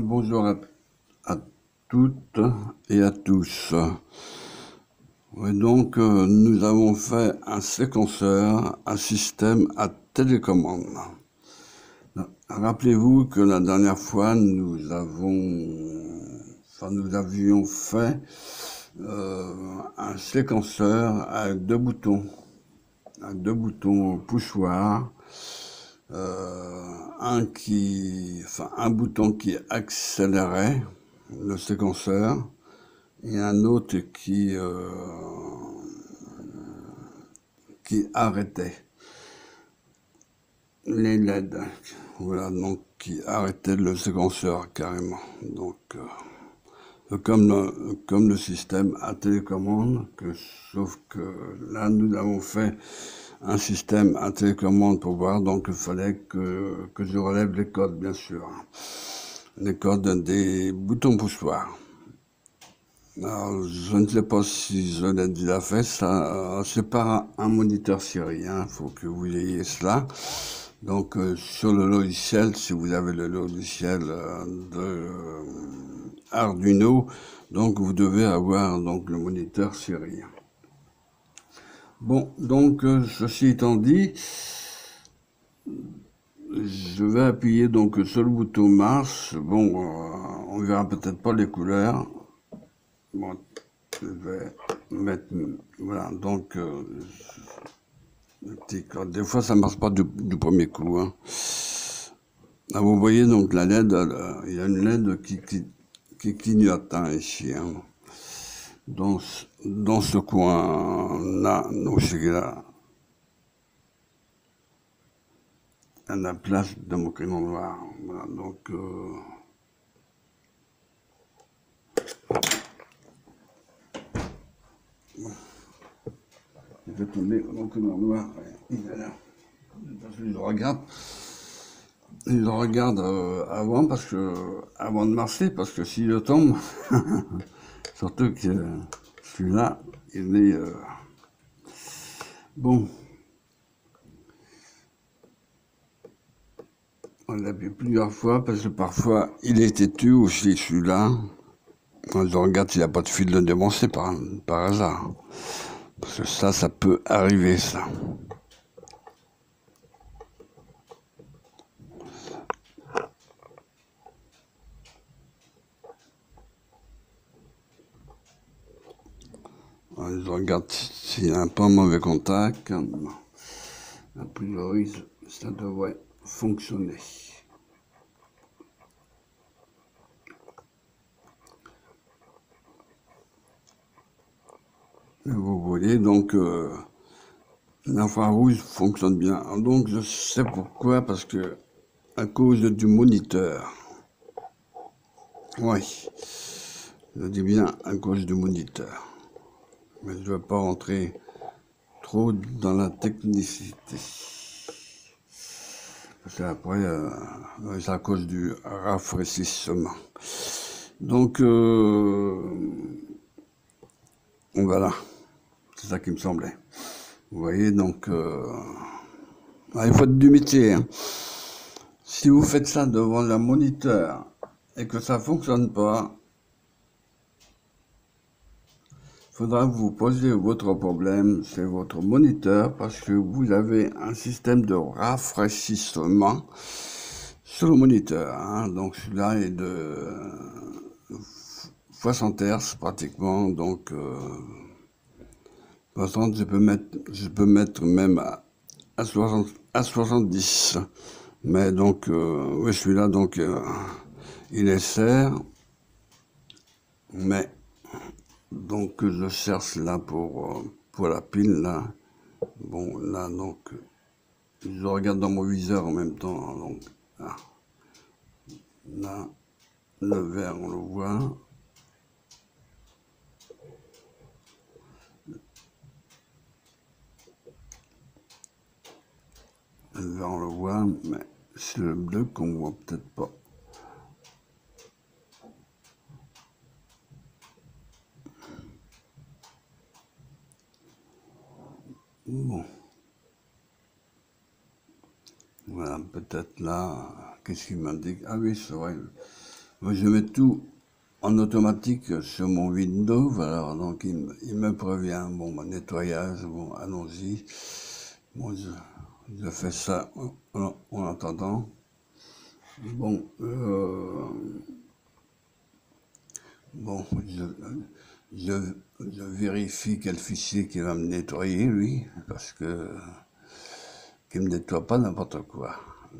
Bonjour à toutes et à tous. Oui, donc, nous avons fait un séquenceur, un système à télécommande. Rappelez-vous que la dernière fois, nous avions fait un séquenceur avec deux boutons poussoirs. Un bouton qui accélérait le séquenceur et un autre qui arrêtait les LED. Voilà, donc qui arrêtait le séquenceur carrément. Donc, comme le système à télécommande, sauf que là, nous avons fait un système à télécommande pour voir, donc il fallait que je relève les codes, bien sûr. Les codes des boutons poussoirs. Alors, je ne sais pas si je l'ai déjà fait, ça, c'est par un moniteur série, il faut que vous ayez cela. Donc, sur le logiciel, si vous avez le logiciel de Arduino, donc vous devez avoir donc le moniteur série. Bon, donc, ceci étant dit, je vais appuyer donc sur le bouton Mars. Bon, on verra peut-être pas les couleurs. Bon, je vais mettre, voilà, donc, des fois ça marche pas du premier coup. Hein. Là, vous voyez donc la LED, il y a une LED qui clignote ici. Hein. Dans ce coin-là, donc c'est là, à la place de mon crayon noir. Voilà, donc, je vais tomber mon crayon noir. Il est là. Je le regarde avant de marcher, parce que s'il tombe, surtout que celui-là, il est bon. On l'a vu plusieurs fois, parce que parfois, il est têtu aussi, celui-là. Je regarde s'il n'y a pas de fil de démoncer par hasard. Parce que ça peut arriver, ça. Je regarde s'il y a un pas mauvais contact. A priori, ça devrait fonctionner. Vous voyez, donc, l'infrarouge fonctionne bien. Donc, je sais pourquoi, parce que, à cause du moniteur. Oui, je dis bien à cause du moniteur. Mais je ne vais pas rentrer trop dans la technicité. Parce qu'après, c'est à cause du rafraîchissement. Donc, voilà. C'est ça qui me semblait. Vous voyez, donc, il faut du métier. Hein. Si vous faites ça devant le moniteur et que ça ne fonctionne pas, il faudra vous poser votre problème, c'est votre moniteur, parce que vous avez un système de rafraîchissement sur le moniteur. Hein. Donc celui-là est de 60 Hz pratiquement, donc 60, je peux mettre même à 70. Mais donc, oui, celui-là, donc, il est serre, mais donc je cherche là pour la pile là. Bon, là, donc, je regarde dans mon viseur en même temps. Donc, là, le vert, on le voit. Le vert, on le voit, mais c'est le bleu qu'on voit peut-être pas. Bon. Voilà, peut-être là, qu'est-ce qu'il m'indique? Ah oui, c'est vrai. Je mets tout en automatique sur mon Windows, alors donc il me prévient, bon, mon nettoyage, bon, allons-y. Bon, je fais ça en attendant. Bon, bon, je, je vérifie quel fichier qui va me nettoyer, lui, parce que qu'il me nettoie pas n'importe quoi.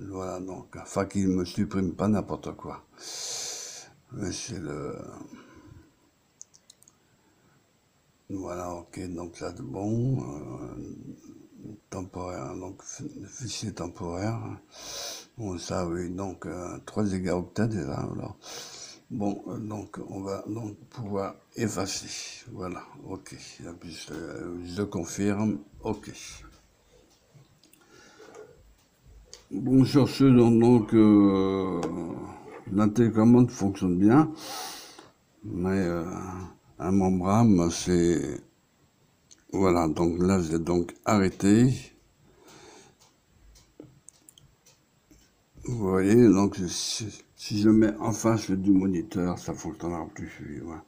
Voilà, donc, enfin, qu'il me supprime pas n'importe quoi. Mais c'est le... Voilà, ok, donc là, bon, temporaire, donc fichier temporaire. Bon, ça, oui, donc 3 gigaoctets déjà, alors. Bon, donc on va donc pouvoir effacer. Voilà, ok. Et puis, je confirme, ok. Bon, sur ce, donc la télécommande fonctionne bien, mais un membrane, c'est... Voilà, donc là, j'ai donc arrêté. Vous voyez, donc si je mets en face du moniteur, ça fonctionnera plus. Voilà.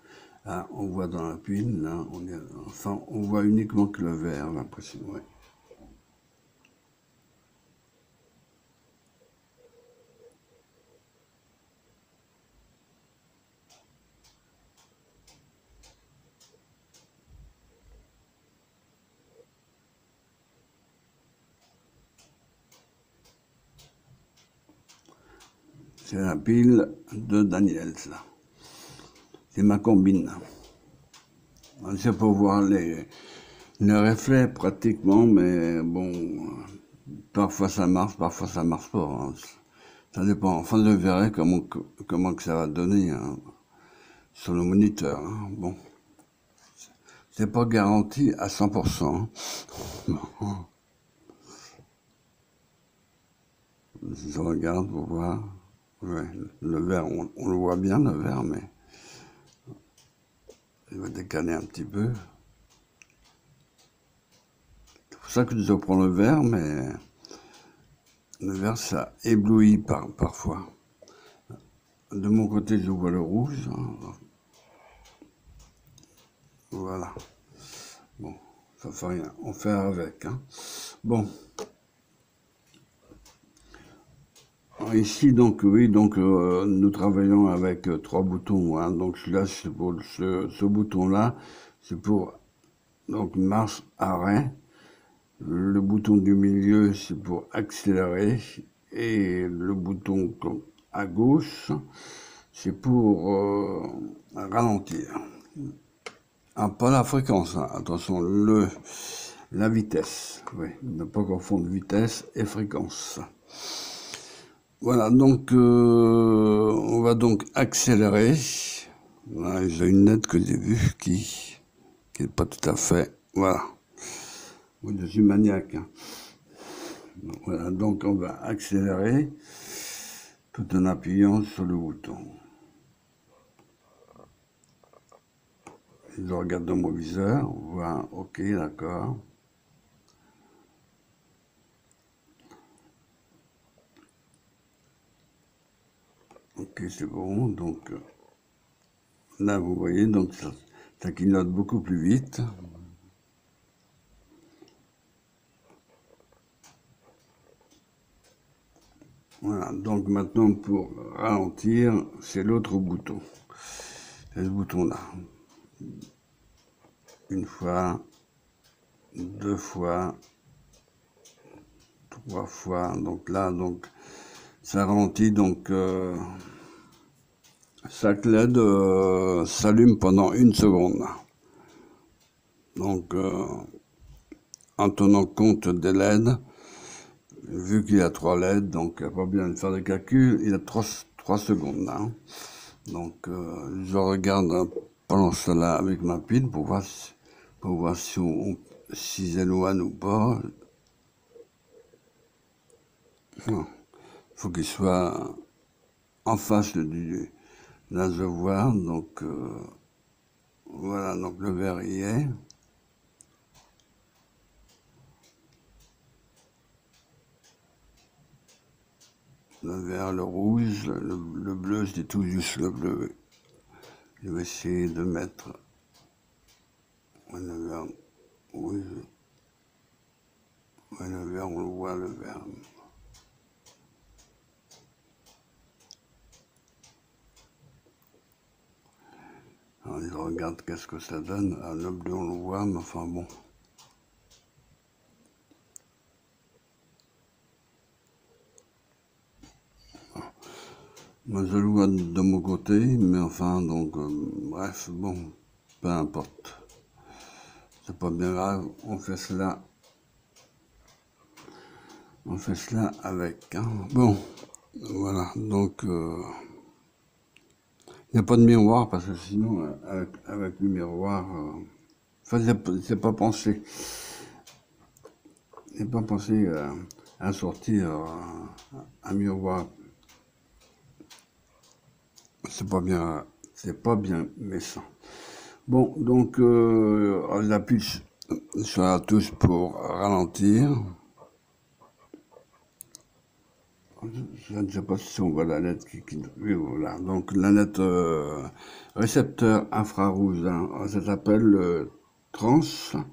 Là, on voit dans la pile, là, enfin, on voit uniquement que le vert, l'impression, ouais. C'est la pile de Daniels, là. C'est ma combine. C'est pour voir les reflets pratiquement, mais bon, parfois ça marche pas. Hein. Ça dépend. Enfin, je verrai comment que ça va donner hein, sur le moniteur. Hein. Bon, c'est pas garanti à 100%. Hein. Je regarde pour voir. Ouais, le vert, on le voit bien, le vert, mais je vais décaler un petit peu. C'est pour ça que je prends le vert, mais le vert, ça éblouit parfois. De mon côté, je vois le rouge. Hein. Voilà. Bon, ça fait rien. On fait avec. Hein. Bon. Alors ici, donc, oui, donc, nous travaillons avec 3 boutons. Hein. Donc, celui-là, c'est pour ce bouton-là, c'est pour donc marche arrêt. Le bouton du milieu, c'est pour accélérer. Et le bouton à gauche, c'est pour ralentir. Ah, pas la fréquence, hein. Attention, la vitesse. Oui, ne pas confondre vitesse et fréquence. Voilà, donc on va donc accélérer. Voilà, j'ai une lettre que j'ai vue qui n'est pas tout à fait. Voilà. Oui, je suis maniaque. Hein. Voilà, donc on va accélérer tout en appuyant sur le bouton. Je regarde dans mon viseur, on voit, ok, d'accord. Ok, c'est bon, donc là vous voyez, donc ça clignote beaucoup plus vite. Voilà, donc maintenant pour ralentir, c'est l'autre bouton. C'est ce bouton-là. Une fois, 2 fois, 3 fois. Donc là, donc ça ralentit, donc chaque LED s'allume pendant 1 seconde. Donc en tenant compte des LED, vu qu'il y a 3 LED, donc il n'y a pas besoin de faire des calculs, il y a 3 secondes là. Hein. Donc je regarde pendant cela avec ma pile pour voir si j'éloigne ou pas. Il faut qu'il soit en face du réservoir, donc voilà, donc le verre y est. le vert, le rouge, le bleu, je dis tout juste le bleu. Je vais essayer de mettre le vert rouge. Ouais, le vert, on le voit, le vert. Alors, je regarde qu'est-ce que ça donne. Ah, le bleu, on le voit, mais enfin bon. Moi, je le vois de mon côté, mais enfin, donc, bref, bon, peu importe. C'est pas bien grave, on fait cela avec. Hein. Bon, voilà, donc, il n'y a pas de miroir, parce que sinon, avec le miroir, enfin, c'est pas pensé. J'ai pas pensé à sortir un miroir. C'est pas bien méchant. Bon, donc j'appuie sur la touche pour ralentir. Je ne sais pas si on voit la lettre oui, voilà. Donc la lettre récepteur infrarouge, hein, ça s'appelle le transducteur.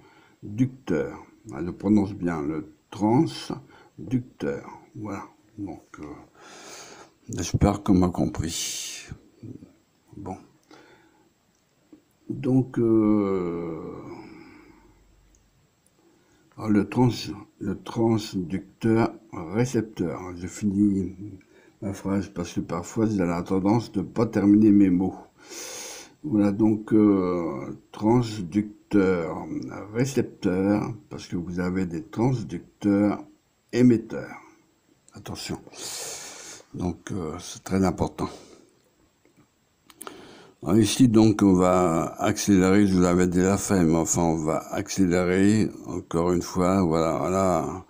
Je prononce bien le transducteur. Voilà. Donc j'espère qu'on m'a compris. Bon. Donc, le transducteur récepteur. Je finis ma phrase parce que parfois j'ai la tendance de ne pas terminer mes mots. Voilà, donc transducteur récepteur, parce que vous avez des transducteurs émetteurs. Attention. Donc, c'est très important. Alors ici, donc, on va accélérer, je vous l'avais déjà fait, mais enfin, on va accélérer, encore une fois, voilà,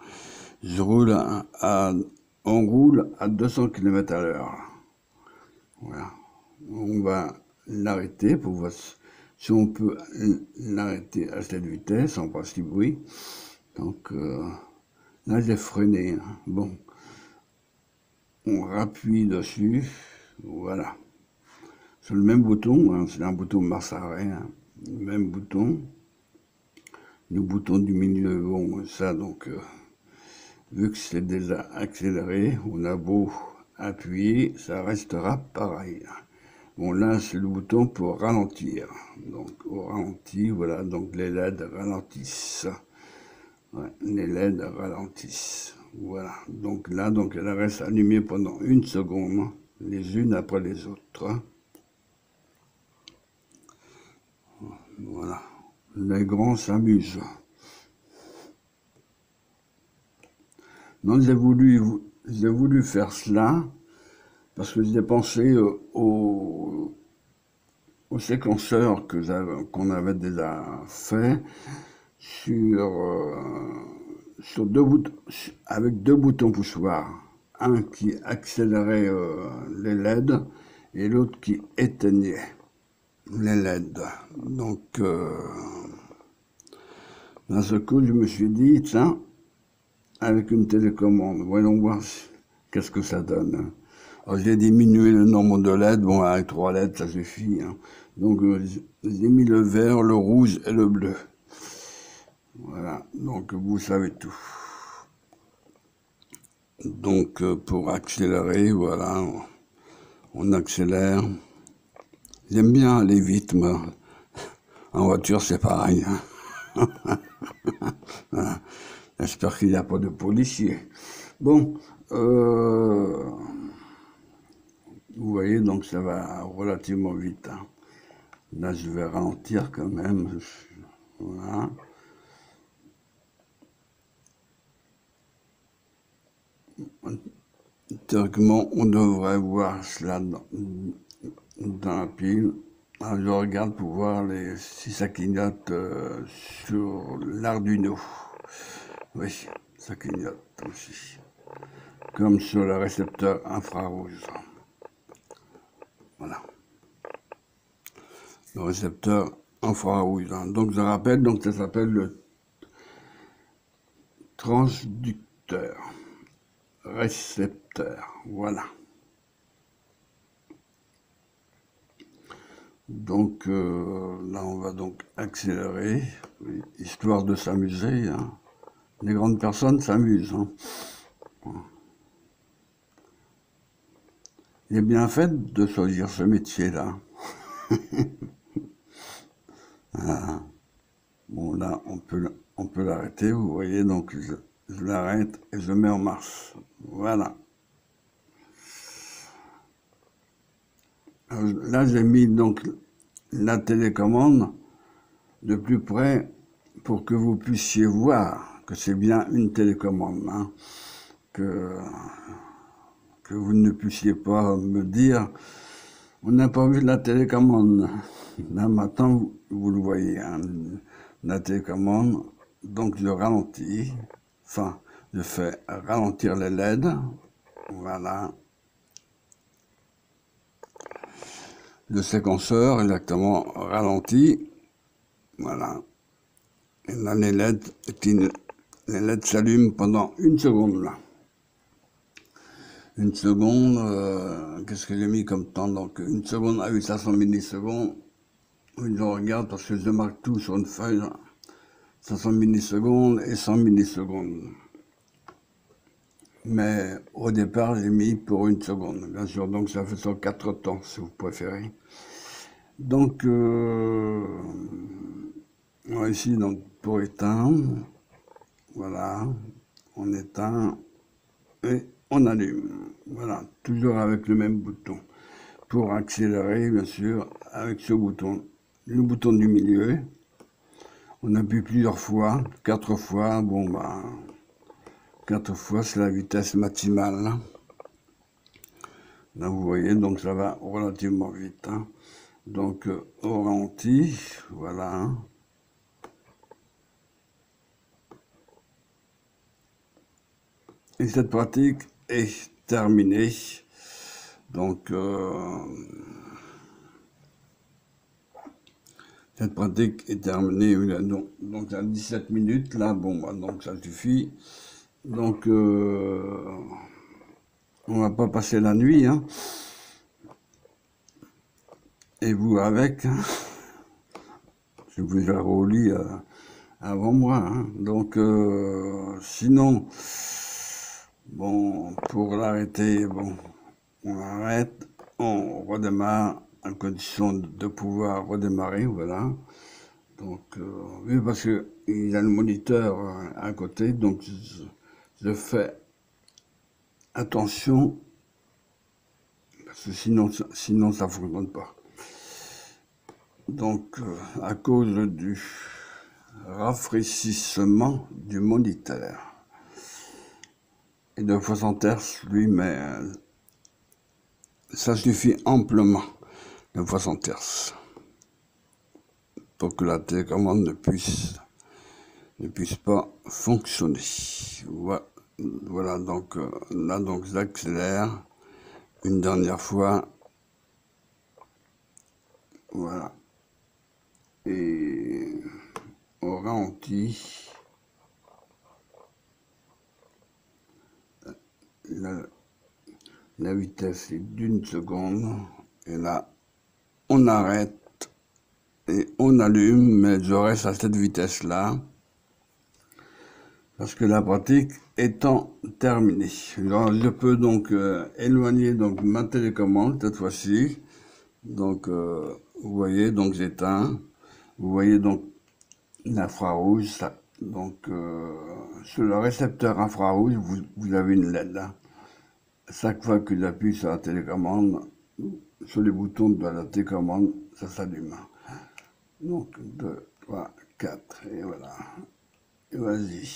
on roule à 200 km à l'heure. Voilà. On va l'arrêter pour voir si on peut l'arrêter à cette vitesse, sans pas si bruit. Donc, là, j'ai freiné. Hein. Bon. On rappuie dessus, voilà. C'est le même bouton, hein, c'est un bouton marche arrêt, hein, le même bouton. Le bouton du milieu, bon, ça donc, vu que c'est déjà accéléré, on a beau appuyer, ça restera pareil. Bon, là, c'est le bouton pour ralentir. Donc, au ralenti, voilà, donc les LED ralentissent. Ouais, les LED ralentissent. Voilà, donc là, donc elle reste allumée pendant 1 seconde, les unes après les autres. Voilà, les grands s'amusent. Non, j'ai voulu faire cela parce que j'ai pensé au séquenceur qu'on avait déjà fait sur avec 2 boutons poussoirs. Un qui accélérait les LED et l'autre qui éteignait les LED. Donc, d'un seul coup, je me suis dit, tiens, avec une télécommande, voyons voir qu'est-ce que ça donne. Alors, j'ai diminué le nombre de LED, bon, avec 3 LED, ça suffit. Hein. Donc, j'ai mis le vert, le rouge et le bleu. Voilà, donc vous savez tout. Donc, pour accélérer, voilà, on accélère. J'aime bien aller vite, mais en voiture, c'est pareil. Hein. Voilà. J'espère qu'il n'y a pas de policiers. Bon, vous voyez, donc ça va relativement vite. Hein. Là, je vais ralentir quand même. Voilà. Théoriquement, on devrait voir cela dans la pile. Alors, je regarde pour voir si ça clignote sur l'Arduino. Oui, ça clignote aussi. Comme sur le récepteur infrarouge. Voilà. Le récepteur infrarouge. Donc, je rappelle, donc ça s'appelle le transducteur récepteur. capteur. Voilà. Donc là, on va donc accélérer, histoire de s'amuser. Hein. Les grandes personnes s'amusent. Hein. Il est bien fait de choisir ce métier-là. Ah. Bon, là, on peut l'arrêter, vous voyez, donc je l'arrête et je mets en marche. Voilà. Alors, là, j'ai mis donc la télécommande de plus près pour que vous puissiez voir que c'est bien une télécommande, hein, que vous ne puissiez pas me dire on n'a pas vu la télécommande. Là maintenant vous le voyez, hein, la télécommande, donc je ralentis, enfin je fais ralentir les LED, voilà. Le séquenceur exactement ralenti, voilà. Et là les LED s'allument pendant une seconde là. Une seconde, qu'est-ce que j'ai mis comme temps? Donc une seconde à 800 millisecondes. Je regarde parce que je marque tout sur une feuille. 500 millisecondes et 100 millisecondes. Mais au départ, j'ai mis pour une seconde, bien sûr. Donc ça fait sur 4 temps, si vous préférez. Donc, ici, donc, pour éteindre, voilà, on éteint et on allume. Voilà, toujours avec le même bouton. Pour accélérer, bien sûr, avec ce bouton. Le bouton du milieu. On appuie plusieurs fois, 4 fois. Bon, bah, 4 fois, c'est la vitesse maximale. Là, vous voyez, donc ça va relativement vite. Hein. Donc, au ralenti, voilà. Et cette pratique est terminée. Donc, cette pratique est terminée. Donc, à 17 minutes, là, bon, bah, donc ça suffit. Donc, on va pas passer la nuit, hein. Et vous avec, hein. Je vous ai au lit avant moi, hein. Donc, sinon, bon, pour l'arrêter, bon, on arrête, on redémarre en condition de pouvoir redémarrer, voilà. Donc, oui, parce qu'il y a le moniteur à côté, donc je fais attention, parce que sinon ça ne fonctionne pas. Donc, à cause du rafraîchissement du moniteur et de 60 Hz, lui, mais ça suffit amplement, de 60 Hz, pour que la télécommande ne puisse pas fonctionner. Voilà, donc là, donc j'accélère une dernière fois. Voilà. Et au ralenti, la vitesse est d'une seconde. Et là, on arrête et on allume, mais je reste à cette vitesse-là. Parce que la pratique étant terminée. Alors, je peux donc éloigner donc ma télécommande cette fois-ci. Donc, vous voyez, donc j'éteins. Vous voyez donc l'infrarouge. Donc, sur le récepteur infrarouge, vous avez une LED là. Chaque fois que j'appuie sur la télécommande, sur les boutons de la télécommande, ça s'allume. Donc, 2, 3, 4, et voilà. Et vas-y.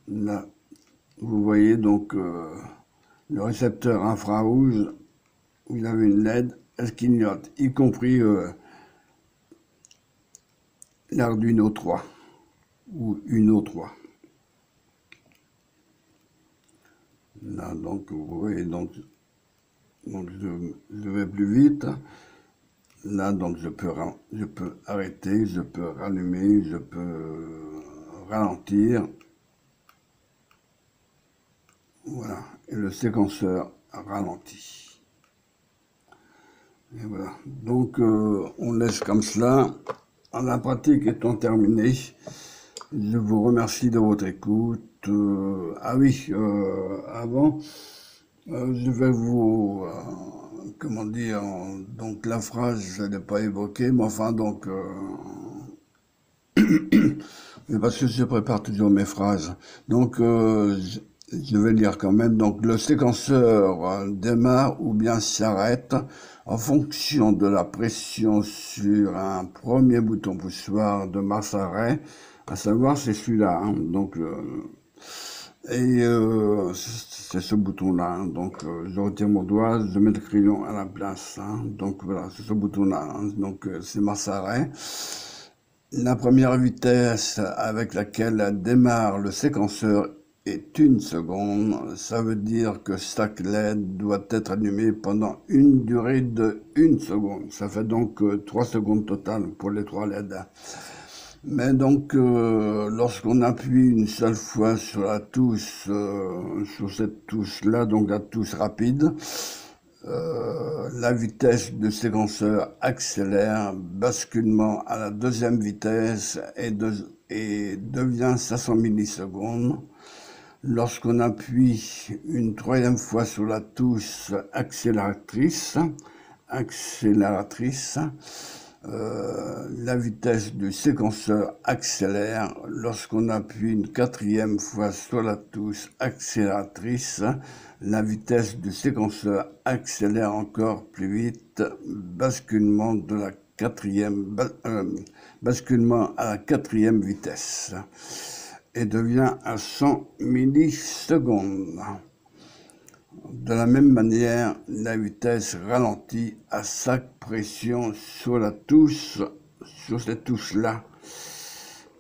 Là, vous voyez donc le récepteur infrarouge, vous avez une LED, elle clignote, y compris l'Arduino 3 ou Uno 3. Là, donc, vous voyez, donc je vais plus vite. Là, donc, je peux arrêter, je peux rallumer, je peux ralentir. Voilà, et le séquenceur ralentit. Et voilà, donc on laisse comme cela. La pratique étant terminée, je vous remercie de votre écoute. Ah oui, avant, je vais vous, comment dire, donc la phrase, je ne l'ai pas évoquée, mais enfin, donc, mais parce que je prépare toujours mes phrases. Donc, je vais lire quand même. Donc, le séquenceur démarre ou bien s'arrête en fonction de la pression sur un premier bouton poussoir de masse-arrêt, à savoir c'est celui-là. Hein. Donc, c'est ce bouton-là. Hein. Donc, je retire mon doigt, je mets le crayon à la place. Hein. Donc, voilà, c'est ce bouton-là. Hein. Donc, c'est masse-arrêt. La première vitesse avec laquelle démarre le séquenceur est 1 seconde. Ça veut dire que chaque LED doit être allumé pendant une durée de 1 seconde. Ça fait donc 3 secondes totales pour les 3 LED. Mais donc, lorsqu'on appuie une seule fois sur la touche, sur cette touche-là, donc la touche rapide, la vitesse du séquenceur accélère, basculement à la deuxième vitesse et devient 500 millisecondes. Lorsqu'on appuie une troisième fois sur la touche accélératrice, la vitesse du séquenceur accélère. Lorsqu'on appuie une quatrième fois sur la touche accélératrice, la vitesse du séquenceur accélère encore plus vite. Basculement à la quatrième vitesse et devient à 100 millisecondes. De la même manière, la vitesse ralentit à chaque pression sur la touche, sur cette touche-là,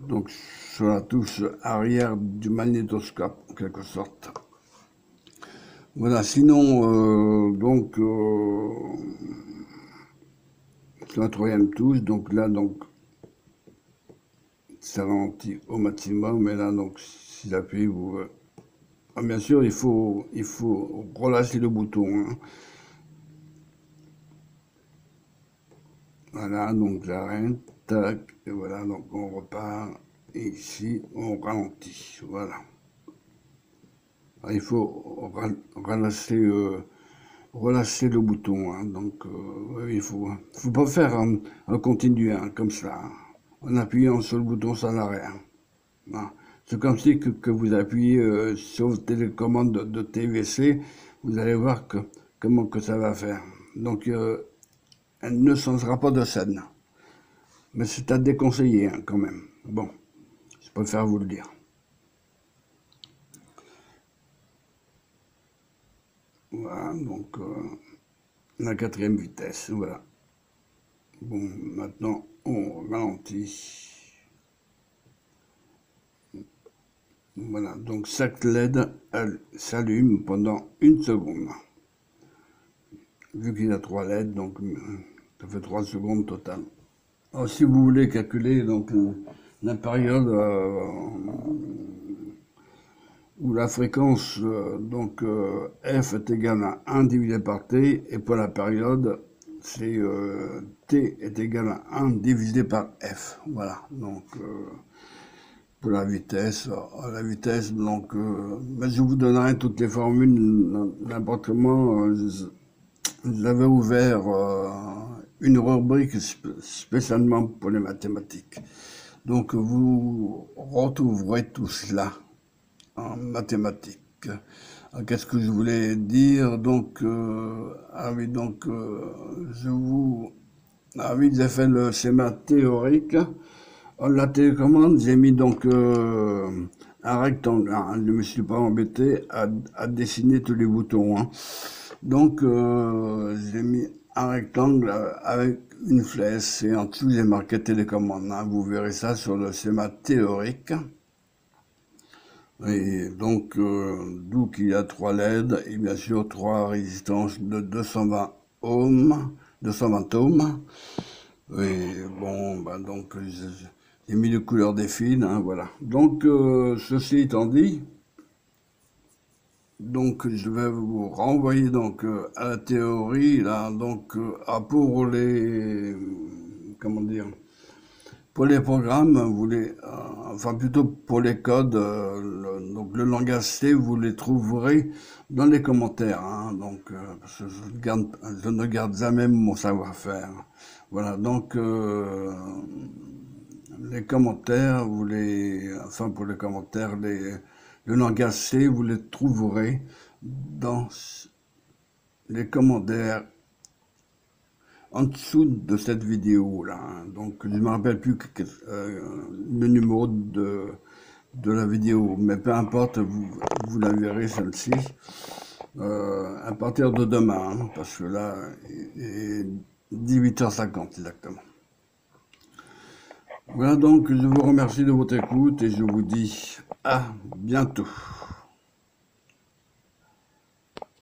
donc sur la touche arrière du magnétoscope, en quelque sorte. Voilà, sinon, donc, sur la troisième touche, donc là, donc, ça ralentit au maximum, et là, donc, si j'appuie, vous... bien sûr, il faut relâcher le bouton, hein. Voilà, donc j'arrête, tac, et voilà, donc on repart, et ici, on ralentit, voilà. Alors, il faut relâcher le bouton, hein, donc il faut pas faire un continu, hein, comme ça, hein. En appuyant sur le bouton sans arrêt. Hein. Voilà. C'est comme si que vous appuyez sur votre télécommande de TVC, vous allez voir comment que ça va faire. Donc, elle ne changera pas de scène. Mais c'est à déconseiller, hein, quand même. Bon, je préfère vous le dire. Voilà, donc la quatrième vitesse, voilà. Bon, maintenant, on ralentit. Voilà, donc chaque LED, elle s'allume pendant 1 seconde. Vu qu'il y a 3 LED, donc ça fait 3 secondes total. Alors, si vous voulez calculer donc la période où la fréquence f est égale à 1 divisé par t, et pour la période, c'est t est égal à 1 divisé par f. Voilà, donc pour la vitesse, donc mais je vous donnerai toutes les formules n'importe comment. J'avais ouvert une rubrique spécialement pour les mathématiques. Donc vous retrouverez tout cela en mathématiques. Qu'est-ce que je voulais dire? Donc, j'ai fait le schéma théorique. La télécommande, j'ai mis donc un rectangle. Hein. Je ne me suis pas embêté à dessiner tous les boutons. Hein. Donc, j'ai mis un rectangle avec une flèche et en dessous, j'ai marqué télécommande. Hein. Vous verrez ça sur le schéma théorique. Et donc, d'où qu'il y a 3 LED et bien sûr 3 résistances de 220 ohms. Et bon, donc, j'ai mis les couleurs des fils, hein, voilà. Donc, ceci étant dit, Donc, je vais vous renvoyer donc à la théorie là. Donc, pour les, comment dire, pour les programmes, enfin plutôt pour les codes, donc le langage C, vous les trouverez dans les commentaires, hein. Donc, parce que je ne garde jamais mon savoir-faire. Voilà. Donc, les commentaires, enfin pour les commentaires, le langage C, vous les trouverez dans les commentaires en dessous de cette vidéo là, hein. Donc je ne me rappelle plus le numéro de la vidéo, mais peu importe, vous la verrez celle-ci à partir de demain, hein, parce que là il est 18h50 exactement. Voilà, donc je vous remercie de votre écoute et je vous dis à bientôt.